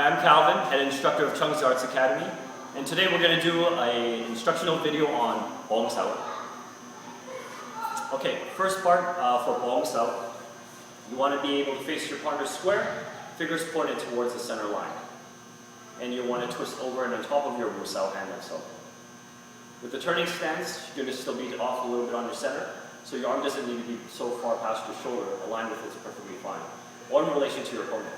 Hi, I'm Calvin, head instructor of Chung's Arts Academy, and today we're going to do an instructional video on Bong Sau. Okay, first part for Bong Sau, you want to be able to face your partner square, fingers pointed towards the center line. And you want to twist over and on top of your Wu Sau hand like so. With the turning stance, you're going to still be off a little bit on your center, so your arm doesn't need to be so far past your shoulder, aligned with it's perfectly fine, or in relation to your opponent.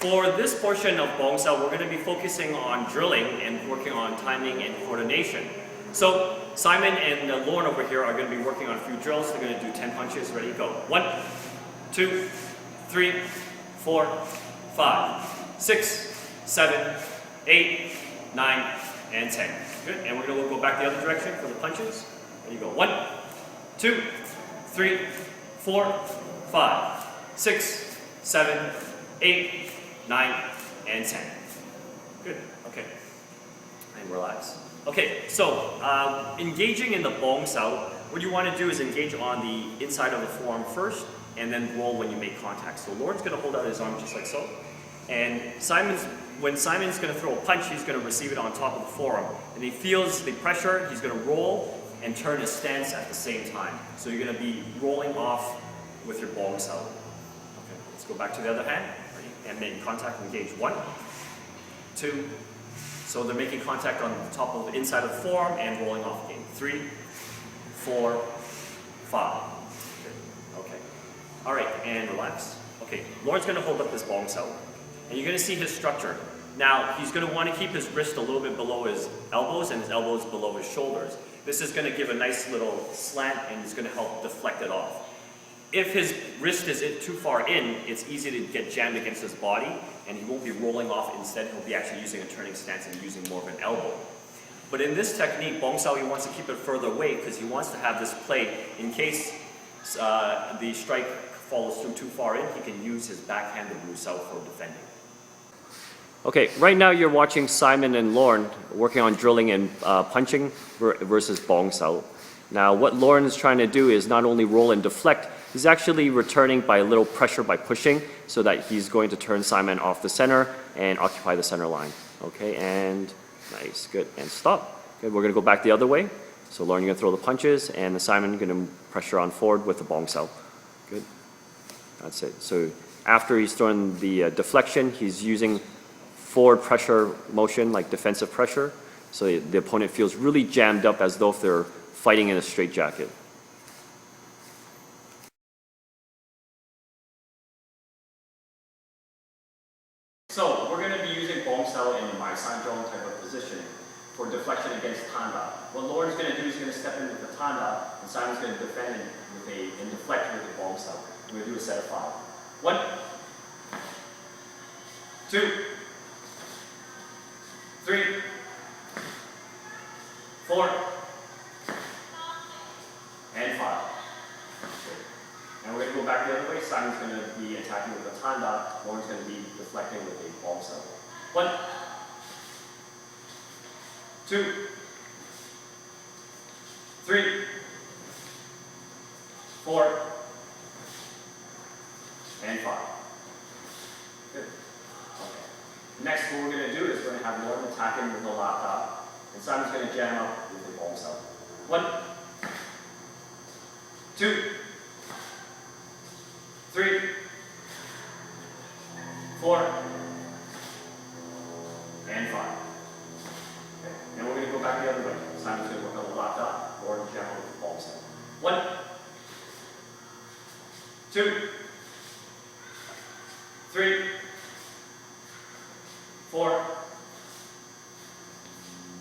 For this portion of Bong Sau, we're going to be focusing on drilling and working on timing and coordination. So Simon and Lauren over here are going to be working on a few drills. They're going to do 10 punches. Ready, go. 1, 2, 3, 4, 5, 6, 7, 8, 9, and 10. Good. And we're going to go back the other direction for the punches. There you go. 1, 2, 3, 4, 5, 6, 7, 8, 9, and 10. Good. Okay. And relax. Okay, so engaging in the Bong Sau, what you want to do is engage on the inside of the forearm first and then roll when you make contact. So Lauren's going to hold out his arm just like so. And when Simon's going to throw a punch, he's going to receive it on top of the forearm. And he feels the pressure, he's going to roll and turn his stance at the same time. So you're going to be rolling off with your Bong Sau. Okay, let's go back to the other hand. Ready? And make contact, engage. 1, 2, so they're making contact on the top of the inside of the forearm and rolling off again. 3, 4, 5. Good. Okay. All right, and relax. Okay, Lauren's going to hold up this Bong Sau. And you're going to see his structure. Now, he's going to want to keep his wrist a little bit below his elbows and his elbows below his shoulders. This is going to give a nice little slant and it's going to help deflect it off. If his wrist is too far in, it's easy to get jammed against his body and he won't be rolling off. Instead, he'll be actually using a turning stance and using more of an elbow. But in this technique, Bong Sau, he wants to keep it further away because he wants to have this play in case the strike follows through too far in, he can use his backhanded Wu Sau for defending. Okay, right now you're watching Simon and Lauren working on drilling and punching versus Bong Sau. Now what Lauren is trying to do is not only roll and deflect, he's actually returning by a little pressure by pushing so that he's going to turn Simon off the center and occupy the center line. Okay, and nice, good, and stop. Good, we're going to go back the other way. So Lauren, you're going to throw the punches and Simon going to pressure on forward with the Bong Sau. Good, that's it. So after he's throwing the deflection, he's using forward pressure motion like defensive pressure. So the opponent feels really jammed up as though if they're fighting in a straitjacket. So we're going to be using Bong Sau in my Saan Jong type of positioning for deflection against Tanda. What Lauren's going to do is going to step in with the Tanda and Simon's going to defend and deflect with the Bong Sau. We're going to do a set of 5. 1, 2, 3, 4, and 5. And we're going to go back the other way. Simon's going to be attacking with the Tanda. Lauren's going to be deflecting with a Bong Sau. 1, 2, 3, 4, and 5. Good. Okay. Next, what we're going to do is we're going to have Lauren attacking with the lata, and Simon's going to jam up with the Bong Sau. 1, 2, 3, 4, and 5. Okay. And we're going to go back the other way. Simon's going to work on the lata, Lauren jam up with the Bong Sau. 1, 2, 3, 4,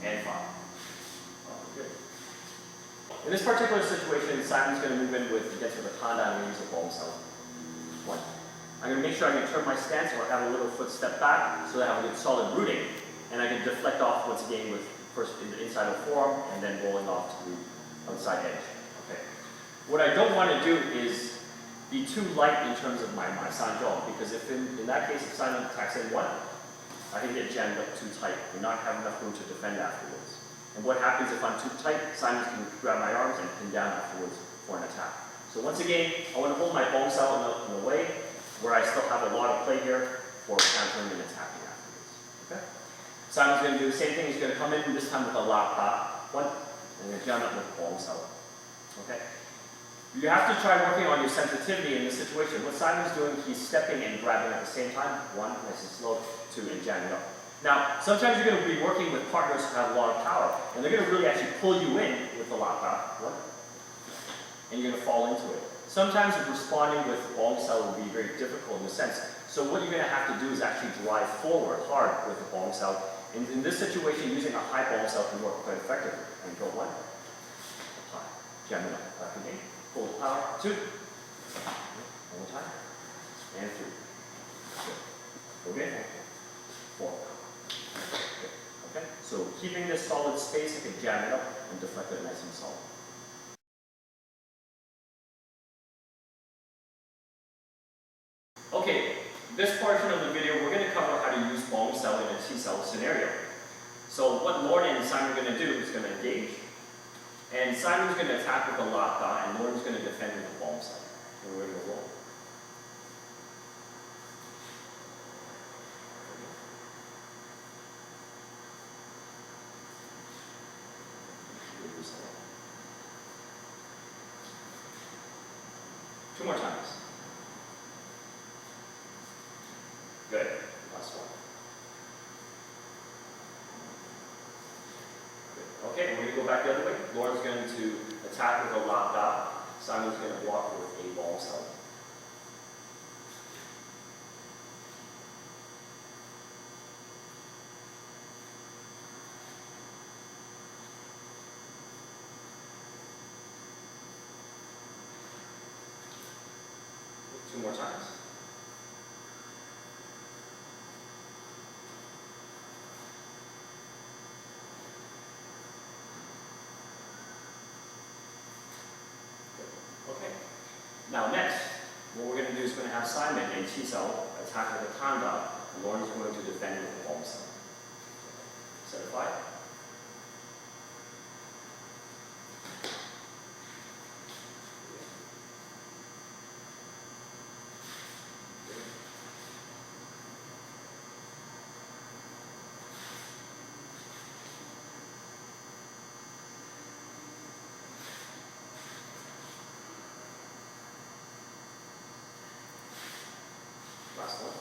and 5. Oh, good. In this particular situation, Simon's going to move in with, against with a Tanda and I'm going to use a Bong Sau. 1. I'm going to make sure I can turn my stance or have a little foot step back so that I have a good solid rooting and I can deflect off once again with first in the inside of the forearm and then rolling off to the outside edge. Okay. What I don't want to do is be too light in terms of my Saan Jong, because if in that case, if Simon attacks in 1, I can get jammed up too tight and not have enough room to defend afterwards. And what happens if I'm too tight? Simon can grab my arms and pin down afterwards for an attack. So once again, I want to hold my Bong Sau in a way where I still have a lot of play here for countering and attacking afterwards. Okay? Simon's going to do the same thing. He's going to come in this time with a La Pa, one, and then jump up with Bong Sau. Okay? You have to try working on your sensitivity in this situation. What Simon's doing, he's stepping and grabbing at the same time. One, nice and slow, two, and jamming up. Now, sometimes you're going to be working with partners who have a lot of power, and they're going to really actually pull you in with the La Pa, one, and you're going to fall into it. Sometimes responding with Bong Sau will be very difficult in a sense. So what you're going to have to do is actually drive forward hard with the Bong Sau. And in this situation, using a high Bong Sau can work quite effectively. And go one, high, jamming up, back again, full power, two, one more time, and three. Okay, four. Okay, so keeping this solid space, you can jam it up and deflect it nice and solid. Okay, this portion of the video, we're going to cover how to use Bong Sau in a Chi Sau scenario. So what Lauren and Simon are going to do is going to engage, and Simon's going to attack with a La Pa, and Lauren's going to defend with a Bong Sau. And we're going to roll. Two more times. Good. Last one. Good. Okay, we're going to go back the other way. Lauren's going to attack with a La Pa. Simon's going to block with a Bong Sau. Two more times. Okay. Now next, what we're going to do is we're going to have Simon and Chi Sau attack with a Kanda, and Lauren's going to defend with a Bong Sau. Set of five. Last one.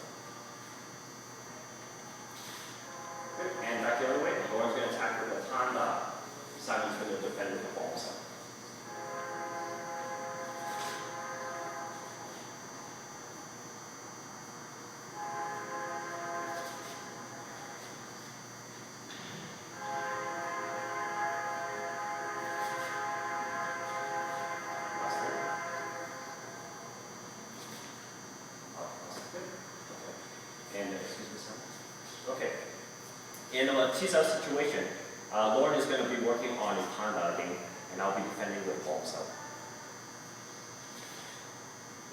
Good. And back the other way. Lauren's going to attack with a Kanda. Simon's going to defend with a Bong Sau. Okay. In a Chi Sau situation, Lauren is going to be working on a Kanda again, and I'll be defending with Bong Sau.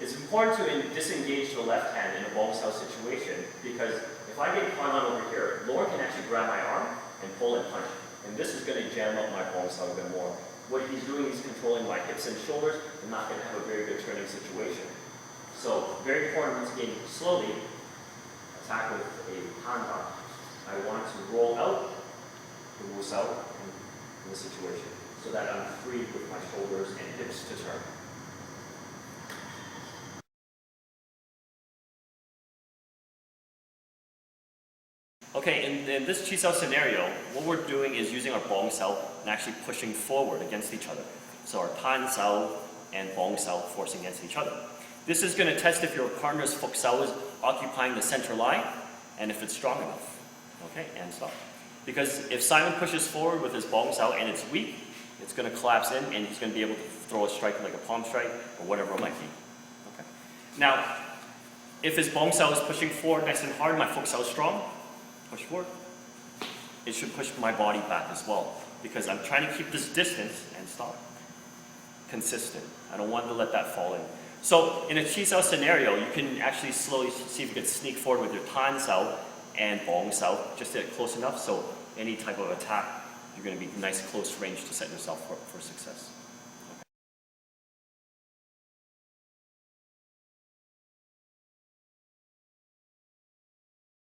It's important to disengage the left hand in a Bong Sau situation because if I get caught on over here, Lauren can actually grab my arm and pull and punch. And this is going to jam up my Bong Sau a bit more. What he's doing is controlling my hips and shoulders and not going to have a very good turning situation. So, very important, once again, slowly attack with a Kanda. I want to roll out the Wu Sau in this situation so that I'm free with my shoulders and hips to turn. Okay, in this Chi Sau scenario, what we're doing is using our Bong Sau and actually pushing forward against each other. So our Tan Sau and Bong Sau forcing against each other. This is going to test if your partner's Fuk Sau is occupying the center line and if it's strong enough. Okay, and stop. Because if Simon pushes forward with his Bong Sau and it's weak, it's going to collapse in and he's going to be able to throw a strike like a palm strike or whatever it might be. Okay. Now, if his Bong Sau is pushing forward nice and hard, my Fuk Sau is strong, push forward. It should push my body back as well because I'm trying to keep this distance and stop. Consistent. I don't want to let that fall in. So in a Chi Sau scenario, you can actually slowly see if you can sneak forward with your Tan Sau and Bong Sau, just to get close enough so any type of attack you're going to be nice close range to set yourself for success.